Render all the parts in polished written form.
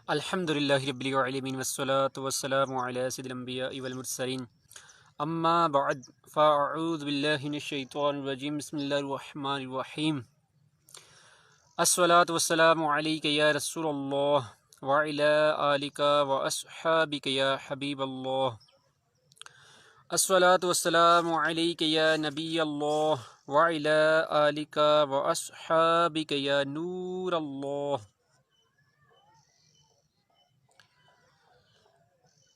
الحمدللہ رب العالمین والصلاة والسلام علی سید الانبیاء والمرسلین اما بعد فاعوذ باللہ من الشیطان الرجیم بسم اللہ الرحمن الرحیم الصلاة والسلام علیک یا رسول اللہ وعلی آلک واصحابک یا حبیب اللہ الصلاة والسلام علیک یا نبی اللہ وعلی آلک واصحابک یا نور اللہ۔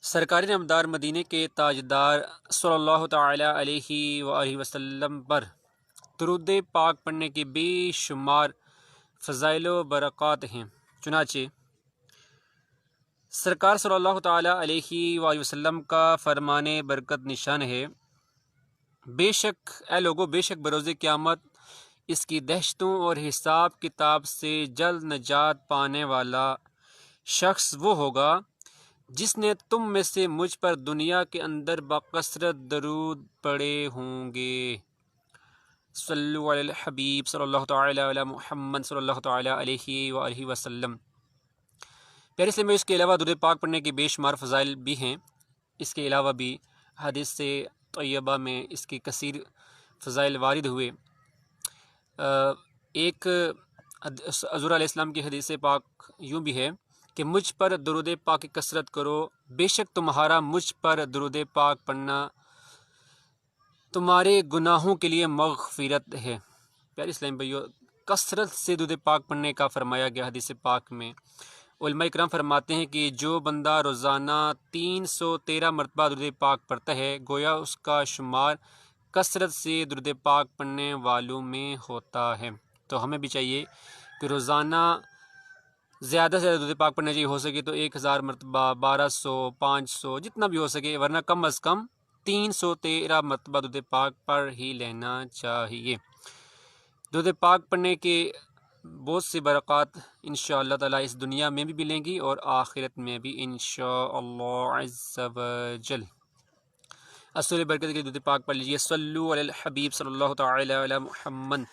سرکار نامدار مدینے کے تاجدار صلی اللہ تعالی علیہ وآلہ وسلم پر درود پاک پڑھنے کے بے شمار فضائل و برکات ہیں۔ چنانچہ سرکار صلی اللہ تعالی علیہ وآلہ وسلم کا فرمان برکت نشان ہے، بے شک اے لوگو، بے شک بروز قیامت اس کی دہشتوں اور حساب کتاب سے جلد نجات پانے والا شخص وہ ہوگا جس نے تم میں سے مجھ پر دنیا کے اندر بکثرت درود پڑے ہوں گے۔ صلو علی الحبیب صلی اللہ تعالی علی محمد صلی اللہ تعالی علیہ وآلہ وسلم۔ پیارے اسلام میں اس کے علاوہ درود پاک پڑھنے کے بے شمار فضائل بھی ہیں۔ اس کے علاوہ بھی حدیث طیبہ میں اس کی کثیر فضائل وارد ہوئے۔ ایک حضور علیہ السلام کی حدیث پاک یوں بھی ہے کہ مجھ پر درود پاک کی کثرت کرو، بے شک تمہارا مجھ پر درود پاک پڑھنا تمہارے گناہوں کے لیے مغفرت ہے۔ پیارے اسلام بھائیو، کثرت سے درود پاک پڑھنے کا فرمایا گیا حدیث پاک میں۔ علماء کرام فرماتے ہیں کہ جو بندہ روزانہ 313 مرتبہ درود پاک پڑھتا ہے، گویا اس کا شمار کثرت سے درود پاک پڑھنے والوں میں ہوتا ہے۔ تو ہمیں بھی چاہیے کہ روزانہ زیادہ سے زیادہ درود پاک پڑھنا چاہیے، ہو سکے تو 1000 مرتبہ، 1200، 500، جتنا بھی ہو سکے، ورنہ کم از کم 313 مرتبہ درود پاک پڑھ ہی لینا چاہیے۔ درود پاک پڑھنے کے بہت سی برکات انشاءاللہ تعالی اس دنیا میں بھی ملیں گی اور آخرت میں بھی انشاءاللہ عز وجل۔ اصل برکت کے درود پاک پڑھ لیجیے۔ صلو علی الحبیب صلی اللہ تعالی علی محمد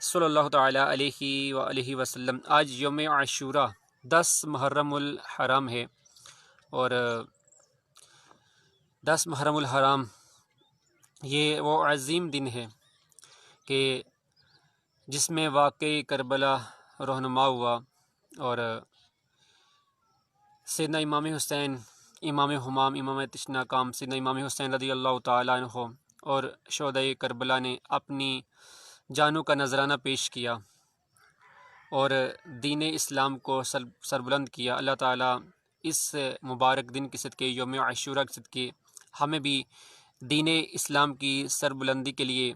صلی اللہ تعالی علیہ وآلہ وسلم۔ آج یوم عاشوراء 10 محرم الحرام ہے، اور 10 محرم الحرام یہ وہ عظیم دن ہے کہ جس میں واقعی کربلا رہنما ہوا، اور سیدنا امام حسین، امام حمام، امام تشنا کام، سیدنا امام حسین رضی اللہ تعالیٰ عنہ اور شہدائے کربلا نے اپنی جانوں کا نذرانہ پیش کیا اور دین اسلام کو سربلند کیا۔ اللہ تعالیٰ اس مبارک دن کے صدقے، یوم عاشوراء کے صدقے، ہمیں بھی دین اسلام کی سربلندی کے لیے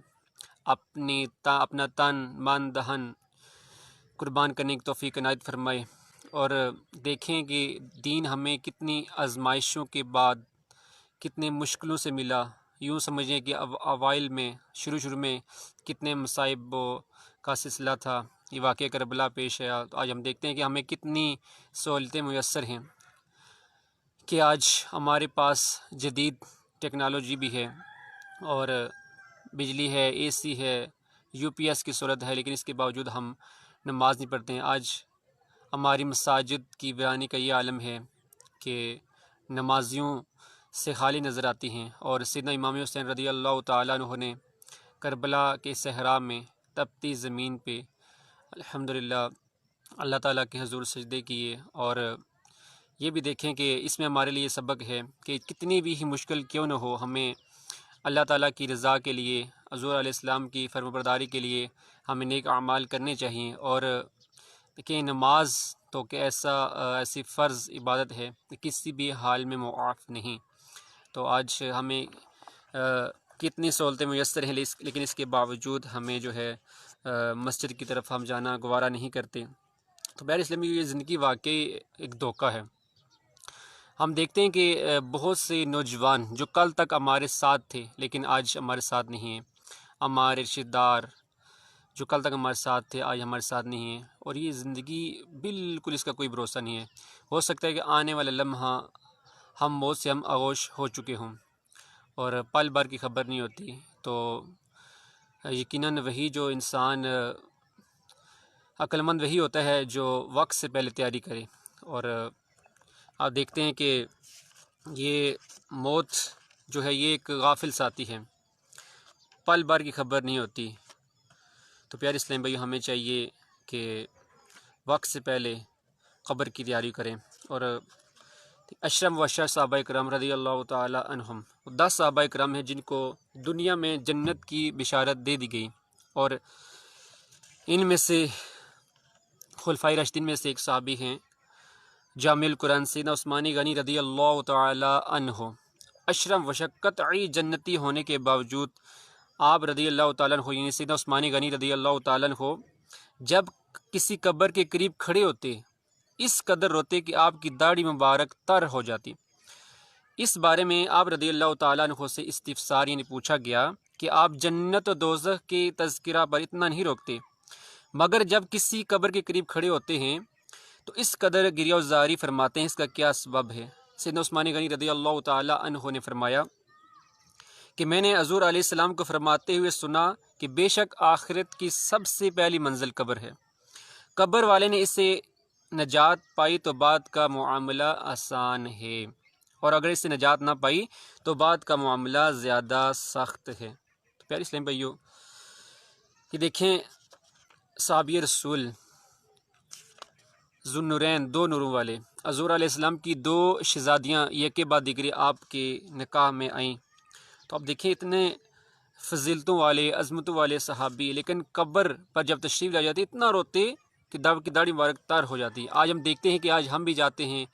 اپنا تن من دہن قربان کرنے کی توفیق عنایت فرمائے، اور دیکھیں کہ دین ہمیں کتنی آزمائشوں کے بعد کتنے مشکلوں سے ملا۔ یوں سمجھیں کہ اوائل میں شروع میں کتنے مصائب کا سلسلہ تھا، یہ واقعہ کربلا پیش آیا، تو آج ہم دیکھتے ہیں کہ ہمیں کتنی سہولتیں میسر ہیں، کہ آج ہمارے پاس جدید ٹیکنالوجی بھی ہے، اور بجلی ہے، اے سی ہے، یو پی ایس کی صورت ہے، لیکن اس کے باوجود ہم نماز نہیں پڑھتے ہیں۔ آج ہماری مساجد کی ویرانی کا یہ عالم ہے کہ نمازیوں سے خالی نظر آتی ہیں، اور سیدنا امام حسین رضی اللہ تعالیٰ عنہ نے کربلا کے صحرا میں تپتی زمین پہ الحمدللہ اللہ تعالیٰ کے حضور سجدے کیے، اور یہ بھی دیکھیں کہ اس میں ہمارے لیے سبق ہے کہ کتنی بھی مشکل کیوں نہ ہو، ہمیں اللہ تعالیٰ کی رضا کے لیے، حضور علیہ السلام کی فرمانبرداری کے لیے ہمیں نیک اعمال کرنے چاہیے۔ اور دیکھیں، نماز تو کہ ایسی فرض عبادت ہے کہ کسی بھی حال میں معاف نہیں۔ تو آج ہمیں کتنی سہولتیں میسر ہیں، لیکن اس کے باوجود ہمیں جو ہے مسجد کی طرف ہم جانا گوارا نہیں کرتے۔ تو پیارے اسلامی، یہ زندگی واقعی ایک دھوکہ ہے۔ ہم دیکھتے ہیں کہ بہت سے نوجوان جو کل تک ہمارے ساتھ تھے لیکن آج ہمارے ساتھ نہیں ہیں، ہمارے رشتہ دار جو کل تک ہمارے ساتھ تھے آج ہمارے ساتھ نہیں ہیں، اور یہ زندگی بالکل اس کا کوئی بھروسہ نہیں ہے۔ ہو سکتا ہے کہ آنے والا لمحہ ہم موت سے آغوش ہو چکے ہوں، اور پل بھر کی خبر نہیں ہوتی۔ تو یقیناً وہی جو انسان عقل مند وہی ہوتا ہے جو وقت سے پہلے تیاری کرے، اور آپ دیکھتے ہیں کہ یہ موت جو ہے یہ ایک غافل ساتھی ہے، پل بھر کی خبر نہیں ہوتی۔ تو پیارے اسلام بھائی، ہمیں چاہیے کہ وقت سے پہلے قبر کی تیاری کریں۔ اور اشرم و اشرف صحابہ کرام رضی اللہ تعالی عنہم، 10 صحابہ کرام ہیں جن کو دنیا میں جنت کی بشارت دے دی گئی، اور ان میں سے خلفائے راشدین میں سے ایک صحابی ہیں جامع القرآن سیدنا عثمان غنی رضی اللہ تعالی عنہ۔ اشرم و قطعی جنتی ہونے کے باوجود آپ رضی اللہ تعالیٰ عنہ یعنی سیدنا عثمان غنی رضی اللہ تعالیٰ عنہ جب کسی قبر کے قریب کھڑے ہوتے اس قدر روتے کہ آپ کی داڑھی مبارک تر ہو جاتی۔ اس بارے میں آپ رضی اللہ تعالیٰ عنہ سے استفسار یعنی پوچھا گیا کہ آپ جنت و دوزخ کے تذکرہ پر اتنا نہیں روکتے، مگر جب کسی قبر کے قریب کھڑے ہوتے ہیں تو اس قدر گریہ و زاری فرماتے ہیں، اس کا کیا سبب ہے؟ سیدنا عثمان غنی رضی اللہ تعالیٰ عنہ نے فرمایا کہ میں نے حضور علیہ السلام کو فرماتے ہوئے سنا کہ بے شک آخرت کی سب سے پہلی منزل قبر ہے، قبر والے نے اس سے نجات پائی تو بعد کا معاملہ آسان ہے، اور اگر اس سے نجات نہ پائی تو بعد کا معاملہ زیادہ سخت ہے۔ تو پیارے اسلام بھائیو، یہ دیکھیں صحابی رسول ذو النورین، 2 نوروں والے حضور علیہ السلام کی 2 شہزادیاں ایک کے بعد دیگری آپ کے نکاح میں آئیں، تو آپ دیکھیں اتنے فضیلتوں والے عظمتوں والے صحابی، لیکن قبر پر جب تشریف لا جاتی اتنا روتے کہ داڑھی مبارک تار ہو جاتی۔ آج ہم دیکھتے ہیں کہ آج ہم بھی جاتے ہیں،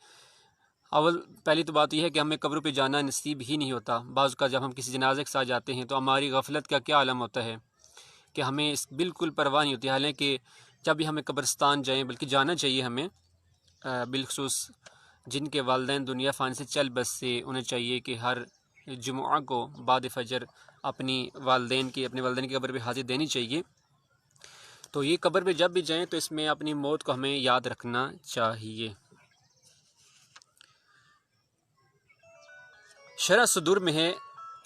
پہلی تو بات یہ ہے کہ ہمیں قبروں پہ جانا نصیب ہی نہیں ہوتا۔ بعض کا جب ہم کسی جنازے کے ساتھ جاتے ہیں تو ہماری غفلت کا کیا عالم ہوتا ہے کہ ہمیں اس بالکل پرواہ نہیں ہوتی، حالانکہ جب بھی ہمیں قبرستان جائیں بلکہ جانا چاہیے ہمیں، بالخصوص جن کے والدین دنیا فانی سے چل بس سے، انہیں چاہیے کہ ہر جمعہ کو بعد فجر اپنے والدین کی قبر پہ حاضری دینی چاہیے۔ تو یہ قبر پہ جب بھی جائیں تو اس میں اپنی موت کو ہمیں یاد رکھنا چاہیے۔ شرح صدور میں ہے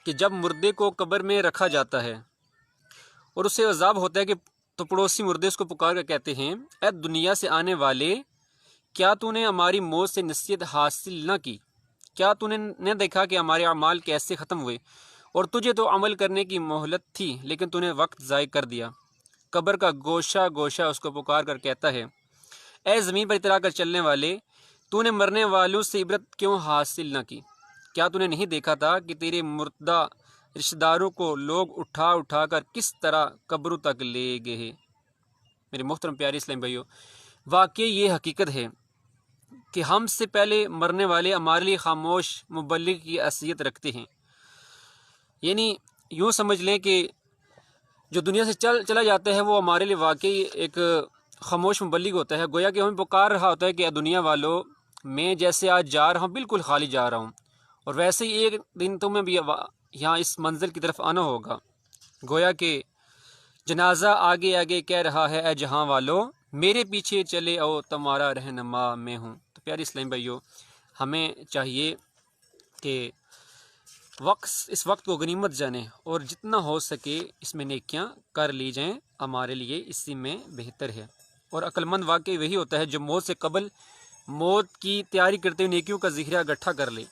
کہ جب مردے کو قبر میں رکھا جاتا ہے اور اسے عذاب ہوتا ہے کہ تو پڑوسی مردے اس کو پکار کر کہتے ہیں، اے دنیا سے آنے والے، کیا تو نے ہماری موت سے نصیحت حاصل نہ کی؟ کیا تو نے نہ دیکھا کہ ہمارے اعمال کیسے ختم ہوئے، اور تجھے تو عمل کرنے کی مہلت تھی لیکن تو نے وقت ضائع کر دیا۔ قبر کا گوشہ گوشہ اس کو پکار کر کہتا ہے، اے زمین پر اترا کر چلنے والے، تو نے مرنے والوں سے عبرت کیوں حاصل نہ کی؟ کیا تو نے نہیں دیکھا تھا کہ تیرے مردہ رشتہ داروں کو لوگ اٹھا اٹھا کر کس طرح قبروں تک لے گئے؟ میرے محترم پیارے اسلام بھائیو، واقعی یہ حقیقت ہے کہ ہم سے پہلے مرنے والے ہمارے لیے خاموش مبلغ کی حیثیت رکھتے ہیں۔ یعنی یوں سمجھ لیں کہ جو دنیا سے چلا جاتا ہے وہ ہمارے لیے واقعی ایک خاموش مبلغ ہوتا ہے، گویا کہ ہمیں پکار رہا ہوتا ہے کہ دنیا والو، میں جیسے آج جا رہا ہوں بالکل خالی جا رہا ہوں، اور ویسے ہی ایک دن تمہیں بھی یہاں اس منزل کی طرف آنا ہوگا۔ گویا کہ جنازہ آگے آگے کہہ رہا ہے، اے جہاں والو میرے پیچھے چلے او تمہارا رہنما میں ہوں۔ تو پیارے اسلام بھائیو، ہمیں چاہیے کہ اس وقت کو غنیمت جانیں اور جتنا ہو سکے اس میں نیکیاں کر لی جائیں، ہمارے لیے اسی میں بہتر ہے۔ اور عقل مند واقعی وہی ہوتا ہے جو موت سے قبل موت کی تیاری کرتے ہوئے نیکیوں کا ذخیرہ اکٹھا کر لے۔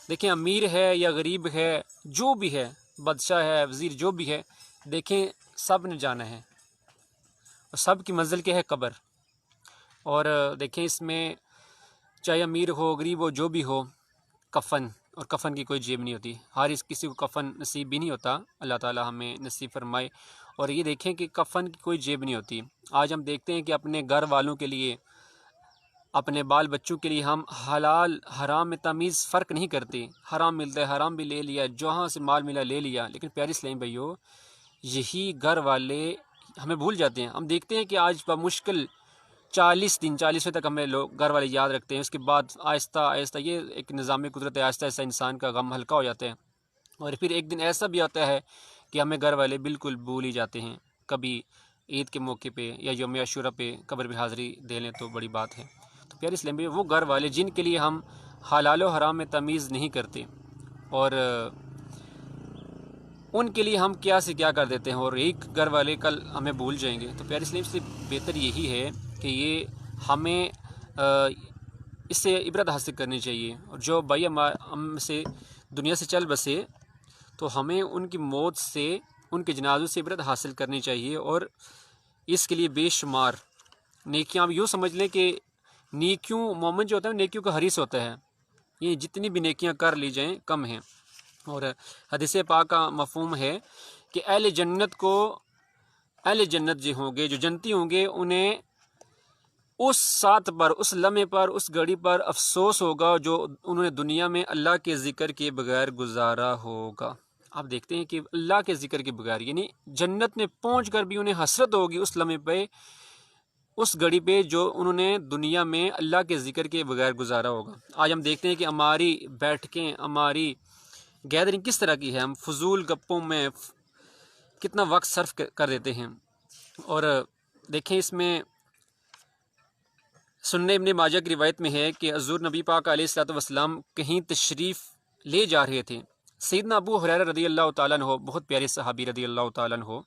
دیکھیں امیر ہے یا غریب ہے، جو بھی ہے، بادشاہ ہے، وزیر، جو بھی ہے، دیکھیں سب نے جانا ہے، اور سب کی منزل کیا ہے؟ قبر۔ اور دیکھیں اس میں چاہے امیر ہو غریب ہو جو بھی ہو، کفن، اور کفن کی کوئی جیب نہیں ہوتی، ہر کسی کو کفن نصیب بھی نہیں ہوتا، اللہ تعالی ہمیں نصیب فرمائے۔ اور یہ دیکھیں کہ کفن کی کوئی جیب نہیں ہوتی۔ آج ہم دیکھتے ہیں کہ اپنے گھر والوں کے لیے، اپنے بال بچوں کے لیے ہم حلال حرام میں تمیز فرق نہیں کرتے، حرام ملتا ہے حرام بھی لے لیا، جہاں سے مال ملا لے لیا، لیکن پیارے اسلام بھائیو یہی گھر والے ہمیں بھول جاتے ہیں۔ ہم دیکھتے ہیں کہ آج بمشکل 40 تک ہمیں لوگ گھر والے یاد رکھتے ہیں، اس کے بعد آہستہ آہستہ یہ ایک نظام قدرت ہے، آہستہ آہستہ انسان کا غم ہلکا ہو جاتا ہے، اور پھر ایک دن ایسا بھی آتا ہے کہ ہمیں گھر والے بالکل بھول ہی جاتے ہیں۔ کبھی عید کے موقع پہ یا یوم عاشوراء پہ قبر پہ حاضری دے لیں تو بڑی بات ہے۔ تو پیارے اسلام بھائی، وہ گھر والے جن کے لیے ہم حلال و حرام میں تمیز نہیں کرتے، اور ان کے لیے ہم کیا سے کیا کر دیتے ہیں، اور ایک گھر والے کل ہمیں بھول جائیں گے، تو پیارے اسلام سے بہتر یہی ہے کہ یہ ہمیں اس سے عبرت حاصل کرنی چاہیے۔ اور جو بھائی ہم سے دنیا سے چل بسے تو ہمیں ان کی موت سے، ان کے جنازوں سے عبرت حاصل کرنی چاہیے، اور اس کے لیے بے شمار نیکیاں، آپ یوں سمجھ لیں کہ نیکیوں، مومن جو ہوتا ہے نیکیوں کا حریص ہوتا ہے، یہ جتنی بھی نیکیاں کر لی جائیں کم ہیں۔ اور حدیث پاک کا مفہوم ہے کہ اہل جنت جو ہوں گے، جو جنتی ہوں گے، انہیں اس ساتھ پر، اس لمحے پر، اس گھڑی پر افسوس ہوگا جو انہوں نے دنیا میں اللہ کے ذکر کے بغیر گزارا ہوگا۔ آپ دیکھتے ہیں کہ اللہ کے ذکر کے بغیر، یعنی جنت میں پہنچ کر بھی انہیں حسرت ہوگی اس لمحے پہ، اس گھڑی پہ جو انہوں نے دنیا میں اللہ کے ذکر کے بغیر گزارا ہوگا۔ آج ہم دیکھتے ہیں کہ ہماری بیٹھکیں، ہماری گیدرنگ کس طرح کی ہے، ہم فضول گپوں میں کتنا وقت صرف کر دیتے ہیں۔ اور دیکھیں اس میں سنن ابن ماجہ کی روایت میں ہے کہ حضور نبی پاک علیہ الصلوۃ والسلام کہیں تشریف لے جا رہے تھے۔ سیدنا ابو ہریرہ رضی اللہ تعالیٰ عنہ، بہت پیارے صحابی رضی اللہ تعالیٰ عنہ،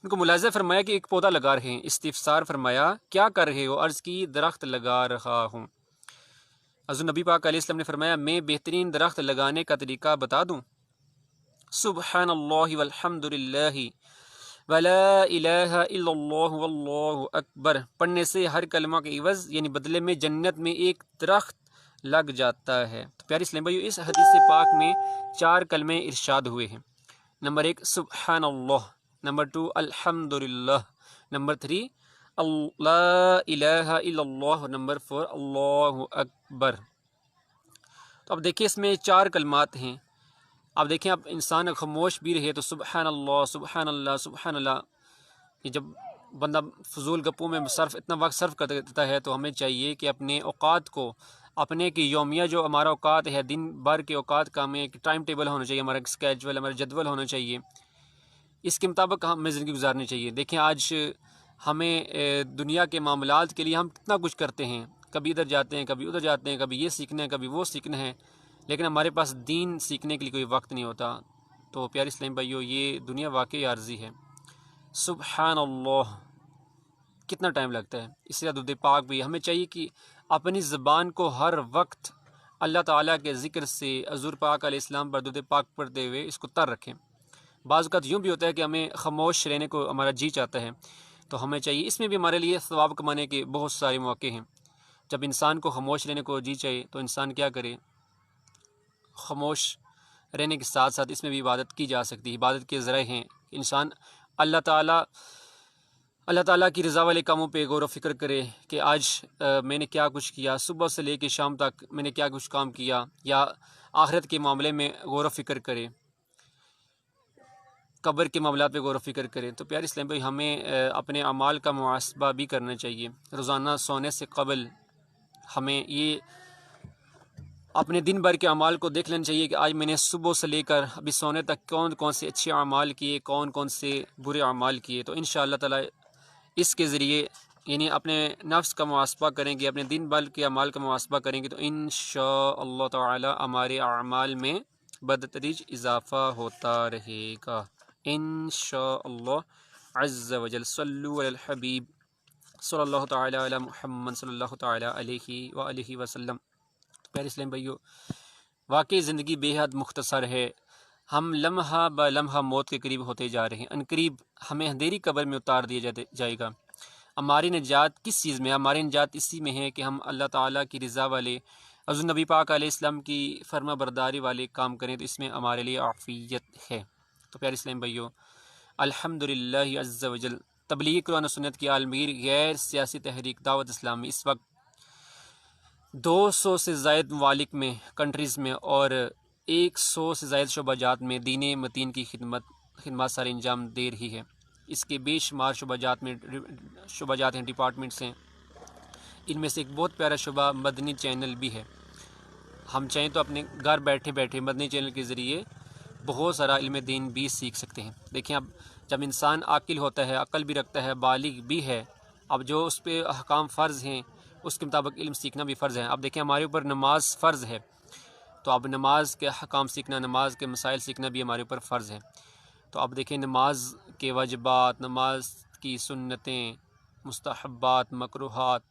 ان کو ملاحظہ فرمایا کہ ایک پودا لگا رہے ہیں۔ استفسار فرمایا کیا کر رہے ہو؟ عرض کی درخت لگا رہا ہوں۔ حضور نبی پاک علیہ السلام نے فرمایا میں بہترین درخت لگانے کا طریقہ بتا دوں؟ سبحان اللہ والحمد للہ ولا الہ الا اللہ واللہ اکبر پڑھنے سے ہر کلمہ کے عوض، یعنی بدلے میں، جنت میں ایک درخت لگ جاتا ہے۔ تو پیاری اسلام بھائیو، اس حدیث پاک میں 4 کلمے ارشاد ہوئے ہیں۔ نمبر 1 سبحان اللہ، نمبر 2 الحمد للہ، نمبر 3 لا الہ الا اللہ، نمبر 4 اللہ اکبر۔ تو اب دیکھیں اس میں 4 کلمات ہیں۔ اب دیکھیں، اب انسان خاموش بھی رہے تو سبحان اللہ سبحان اللہ سبحان اللہ، یہ جب بندہ فضول گپوں میں اتنا وقت صرف کر دیتا ہے تو ہمیں چاہیے کہ اپنے اوقات کو، اپنے کی یومیہ جو ہمارا اوقات ہے، دن بھر کے اوقات کا ہمیں ایک ٹائم ٹیبل ہونا چاہیے، ہمارا اسکیجول، ہمارا جدول ہونا چاہیے، اس کے مطابق ہمیں زندگی گزارنی چاہیے۔ دیکھیں آج ہمیں دنیا کے معاملات کے لیے ہم کتنا کچھ کرتے ہیں، کبھی ادھر جاتے ہیں، کبھی ادھر جاتے ہیں، کبھی یہ سیکھنا ہے، کبھی وہ سیکھنا ہے، لیکن ہمارے پاس دین سیکھنے کے لیے کوئی وقت نہیں ہوتا۔ تو پیارے اسلام بھائیو، یہ دنیا واقعی عارضی ہے۔ سبحان اللہ کتنا ٹائم لگتا ہے، اس سے درود پاک بھی ہمیں چاہیے کہ اپنی زبان کو ہر وقت اللہ تعالیٰ کے ذکر سے، حضور پاک علیہ السلام پر درود پاک پڑھتے ہوئے اس کو تر رکھیں۔ بعض اوقات یوں بھی ہوتا ہے کہ ہمیں خاموش رہنے کو ہمارا جی چاہتا ہے، تو ہمیں چاہیے، اس میں بھی ہمارے لیے ثواب کمانے کے بہت سارے مواقع ہیں۔ جب انسان کو خاموش رہنے کو جی چاہیے تو انسان کیا کرے؟ خاموش رہنے کے ساتھ ساتھ اس میں بھی عبادت کی جا سکتی ہے۔ عبادت کے ذرائع ہیں، انسان اللہ تعالیٰ کی رضا والے کاموں پہ غور و فکر کرے کہ آج میں نے کیا کچھ کیا، صبح سے لے کے شام تک میں نے کیا کچھ کام کیا، یا آخرت کے معاملے میں غور و فکر کرے، قبر کے معاملات پہ غور و فکر کرے۔ تو پیارے اسلام بھائی، ہمیں اپنے اعمال کا محاسبہ بھی کرنا چاہیے۔ روزانہ سونے سے قبل ہمیں یہ اپنے دن بھر کے اعمال کو دیکھ لینا چاہیے کہ آج میں نے صبح سے لے کر ابھی سونے تک کون کون سے اچھے اعمال کیے، کون کون سے برے اعمال کیے۔ تو انشاءاللہ تعالیٰ اس کے ذریعے، یعنی اپنے نفس کا محاسبہ کریں گے، اپنے دن بھر کے اعمال کا محاسبہ کریں گے، تو انشاءاللہ تعالیٰ ہمارے اعمال میں بتدریج اضافہ ہوتا رہے گا انشاءاللہ عز وجل۔ صلو علی الحبیب صلی اللہ تعالیٰ علی محمد صلی اللہ تعالیٰ علیہ وآلہ وسلم۔ پیارے اسلام بھائیو، واقعی زندگی بے حد مختصر ہے، ہم لمحہ بہ لمحہ موت کے قریب ہوتے جا رہے ہیں، ان قریب ہمیں اندھیری قبر میں اتار دیا جائے گا۔ ہماری نجات کس چیز میں ہے؟ ہماری نجات اسی میں ہے کہ ہم اللہ تعالیٰ کی رضا والے، حضور نبی پاک علیہ السلام کی فرما برداری والے کام کریں، تو اس میں ہمارے لیے عافیت ہے۔ تو پیارے اسلام بھائیو، الحمدللہ عز وجل تبلیغ قرآن و سنت کی عالمگیر غیر سیاسی تحریک دعوت اسلامی اس وقت 200 سے زائد ممالک میں، کنٹریز میں، اور 100 سے زائد شعبہ جات میں دین متین کی خدمات سارے انجام دے رہی ہے۔ اس کے بے شمار شعبہ جات ہیں، ڈپارٹمنٹس ہیں، ان میں سے ایک بہت پیارا شعبہ مدنی چینل بھی ہے۔ ہم چاہیں تو اپنے گھر بیٹھے بیٹھے مدنی چینل کے ذریعے بہت سارا علم دین بھی سیکھ سکتے ہیں۔ دیکھیں، اب جب انسان عاقل ہوتا ہے، عقل بھی رکھتا ہے، بالغ بھی ہے، اب جو اس پہ احکام فرض ہیں اس کے مطابق علم سیکھنا بھی فرض ہے۔ اب دیکھیں، ہمارے اوپر نماز فرض ہے، تو اب نماز کے احکام سیکھنا، نماز کے مسائل سیکھنا بھی ہمارے اوپر فرض ہے۔ تو اب دیکھیں، نماز کے واجبات، نماز کی سنتیں، مستحبات، مکروہات،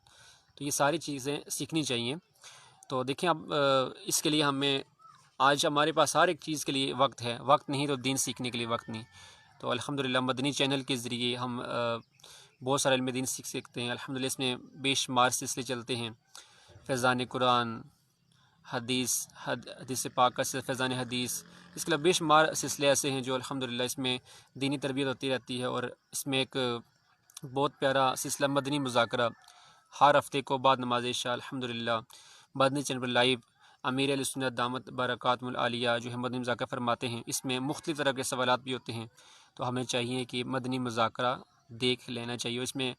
تو یہ ساری چیزیں سیکھنی چاہیے۔ تو دیکھیں اب اس کے لیے ہمیں آج ہمارے پاس ہر ایک چیز کے لیے وقت ہے، وقت نہیں تو دین سیکھنے کے لیے وقت نہیں. تو الحمدللہ مدنی چینل کے ذریعے ہم بہت سارا علم دین سیکھ سکتے ہیں. الحمدللہ اس میں بے شمار سلسلے چلتے ہیں، فیضان قرآن، حدیث پاک کا فیضان حدیث، اس کے علاوہ بے شمار سلسلے ایسے ہیں جو الحمدللہ اس میں دینی تربیت ہوتی رہتی ہے. اور اس میں ایک بہت پیارا سلسلہ مدنی مذاکرہ ہر ہفتے کو بعد نماز عشاء الحمدللہ مدنی چینل پر لائیو امیر اہل سنت دامت برکاتہم العالیہ جو ہے مدنی مذاکرہ فرماتے ہیں. اس میں مختلف طرح کے سوالات بھی ہوتے ہیں، تو ہمیں چاہیے کہ مدنی مذاکرہ دیکھ لینا چاہیے. اس میں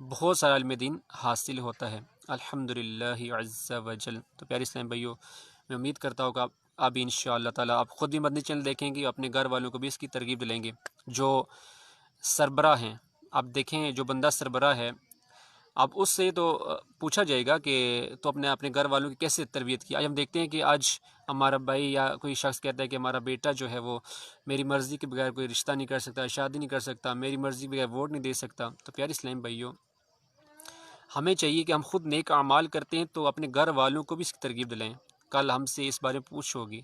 بہت سارا علم دین حاصل ہوتا ہے الحمدللہ عز وجل. تو پیارے اسلام بھائیو، میں امید کرتا ہوں کہ آپ بھی انشاءاللہ تعالیٰ آپ خود بھی مدنی چینل دیکھیں گے، اپنے گھر والوں کو بھی اس کی ترغیب دلائیں گے. جو سربراہ ہیں، آپ دیکھیں جو بندہ سربراہ ہے، اب اس سے تو پوچھا جائے گا کہ تو اپنے گھر والوں کی کیسے تربیت کی. آج ہم دیکھتے ہیں کہ آج ہمارا بھائی یا کوئی شخص کہتا ہے کہ ہمارا بیٹا جو ہے وہ میری مرضی کے بغیر کوئی رشتہ نہیں کر سکتا، شادی نہیں کر سکتا، میری مرضی کے بغیر ووٹ نہیں دے سکتا. تو پیارے اسلام بھائیو، ہمیں چاہیے کہ ہم خود نیک اعمال کرتے ہیں تو اپنے گھر والوں کو بھی اس کی ترغیب دلائیں. کل ہم سے اس بارے میں پوچھ ہوگی.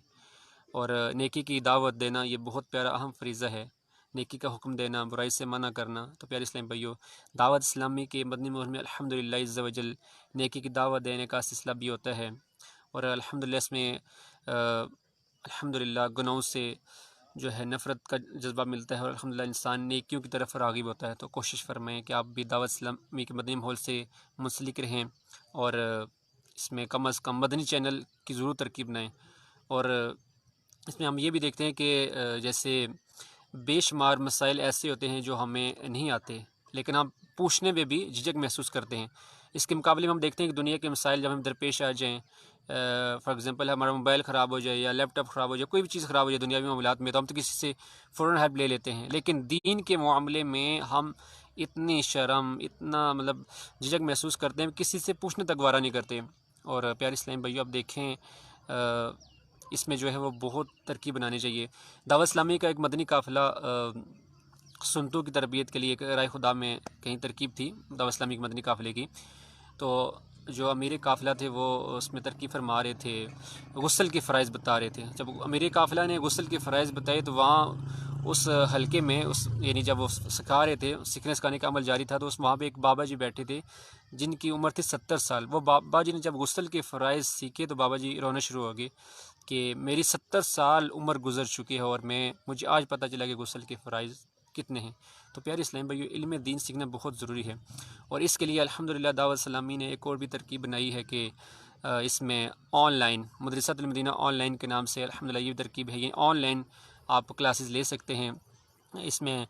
اور نیکی کی دعوت دینا یہ بہت پیارا اہم فریضہ ہے، نیکی کا حکم دینا، برائی سے منع کرنا. تو پیارے اسلام بھائیو، دعوت اسلامی کے مدنی ماحول میں الحمدللہ عز وجل نیکی کی دعوت دینے کا سلسلہ بھی ہوتا ہے. اور الحمدللہ اس میں الحمدللہ گناہوں سے جو ہے نفرت کا جذبہ ملتا ہے، اور الحمدللہ انسان نیکیوں کی طرف راغب ہوتا ہے. تو کوشش فرمائیں کہ آپ بھی دعوت اسلامی کے مدنی ماحول سے منسلک رہیں، اور اس میں کم از کم مدنی چینل کی ضرور ترکیب بنائیں. اور اس میں ہم یہ بھی دیکھتے ہیں کہ جیسے بے شمار مسائل ایسے ہوتے ہیں جو ہمیں نہیں آتے، لیکن ہم پوچھنے میں بھی جھجک محسوس کرتے ہیں. اس کے مقابلے میں ہم دیکھتے ہیں کہ دنیا کے مسائل جب ہم درپیش آ جائیں، فار ایگزامپل ہمارا موبائل خراب ہو جائے یا لیپ ٹاپ خراب ہو جائے، کوئی بھی چیز خراب ہو جائے دنیاوی معاملات میں، تو ہم تو کسی سے فوراً ہیلپ لے لیتے ہیں. لیکن دین کے معاملے میں ہم اتنی شرم، اتنا جھجک محسوس کرتے ہیں، کسی سے پوچھنے تک گوارہ نہیں کرتے. اور پیارے اسلام بھائیو، آپ دیکھیں اس میں جو ہے وہ بہت ترکیب بنانی چاہیے. دعوت اسلامی کا ایک مدنی قافلہ سنتوں کی تربیت کے لیے ایک رائے خدا میں کہیں ترکیب تھی دعوت اسلامی کے مدنی قافلے کی. تو جو امیر قافلہ تھے وہ اس میں ترکیب فرما رہے تھے، غسل کے فرائض بتا رہے تھے. جب امیر قافلہ نے غسل کے فرائض بتائے تو وہاں اس حلقے میں یعنی جب وہ سکھا رہے تھے، سیکھنے سکھانے کا عمل جاری تھا، تو وہاں پہ ایک بابا جی بیٹھے تھے جن کی عمر تھی 70 سال. وہ بابا جی نے جب غسل کے فرائض سیکھے تو بابا جی رونا شروع ہو گئے کہ میری 70 سال عمر گزر چکی ہے اور مجھے آج پتہ چلا کہ غسل کے فرائض کتنے ہیں. تو پیارے اسلام بھائیو، علم دین سیکھنا بہت ضروری ہے. اور اس کے لیے الحمدللہ دعوت اسلامی نے ایک اور بھی ترکیب بنائی ہے کہ اس میں آن لائن مدرسۃ المدینہ آن لائن کے نام سے الحمدللہ یہ ترکیب ہے. یہ آن لائن آپ کلاسز لے سکتے ہیں. اس میں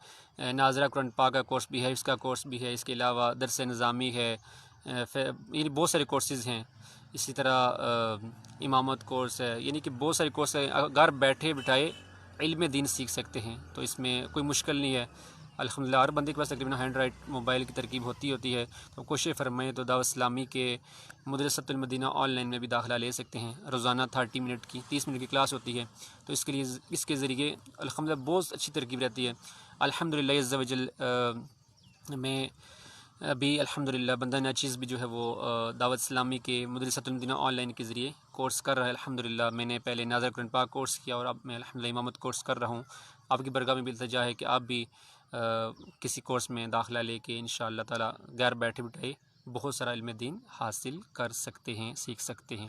ناظرہ قرآن پاک کا کورس بھی ہے، اس کا کورس بھی ہے، اس کے علاوہ درس نظامی ہے، یعنی بہت سارے کورسز ہیں. اسی طرح امامت کورس ہے، یعنی کہ بہت سارے کورس ہیں. گھر بیٹھے بٹھائے علم دین سیکھ سکتے ہیں، تو اس میں کوئی مشکل نہیں ہے. الحمدللہ ہر بندے کے پاس تقریباً ہینڈ رائٹ موبائل کی ترکیب ہوتی ہے. تو کوشش فرمائیں تو دعوت اسلامی کے مدرسۃ المدینہ آن لائن میں بھی داخلہ لے سکتے ہیں. روزانہ 30 منٹ کی 30 منٹ کی کلاس ہوتی ہے، تو اس کے ذریعے الحمدللہ بہت اچھی ترکیب رہتی ہے. الحمدللہ عز وجل میں ابھی الحمدللہ بندہ ناچیز بھی جو ہے وہ دعوت اسلامی کے مدرسۃ المدینہ آن لائن کے ذریعے کورس کر رہا ہے. الحمدللہ میں نے پہلے ناظرہ قرآن پاک کورس کیا اور اب میں الحمدللہ امامت کورس کر رہا ہوں. آپ کی برگاہ میں بھی التجا ہے کہ آپ بھی کسی کورس میں داخلہ لے کے انشاءاللہ تعالی گھر بیٹھے بٹھائے بہت سارا علم دین حاصل کر سکتے ہیں، سیکھ سکتے ہیں.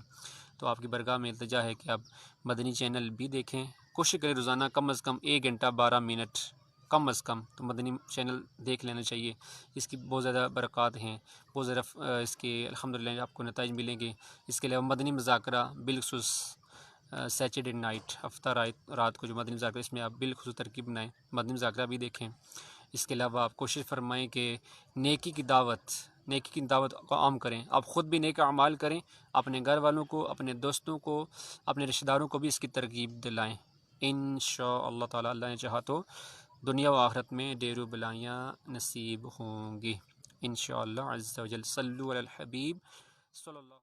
تو آپ کی برگاہ میں التجا ہے کہ آپ مدنی چینل بھی دیکھیں. کوشش کریں روزانہ کم از کم 1 گھنٹہ 12 منٹ کم از کم تو مدنی چینل دیکھ لینا چاہیے. اس کی بہت زیادہ برکات ہیں، بہت زیادہ اس کے الحمدللہ آپ کو نتائج ملیں گے. اس کے علاوہ مدنی مذاکرہ بالخصوص سیچرڈے نائٹ، ہفتہ رات کو جو مدنی مذاکرہ، اس میں آپ بالخصوص ترکیب بنائیں، مدنی مذاکرہ بھی دیکھیں. اس کے علاوہ آپ کوشش فرمائیں کہ نیکی کی دعوت کو عام کریں. آپ خود بھی نیک اعمال کریں، اپنے گھر والوں کو، اپنے دوستوں کو، اپنے رشتہ داروں کو بھی اس کی ترغیب دلائیں. انشاءاللہ تعالی اللہ نے چاہا تو دنیا و آخرت میں ڈیرو بلائیاں نصیب ہوں گی انشاءاللہ عز و جل. صلو علی الحبیب صلی اللہ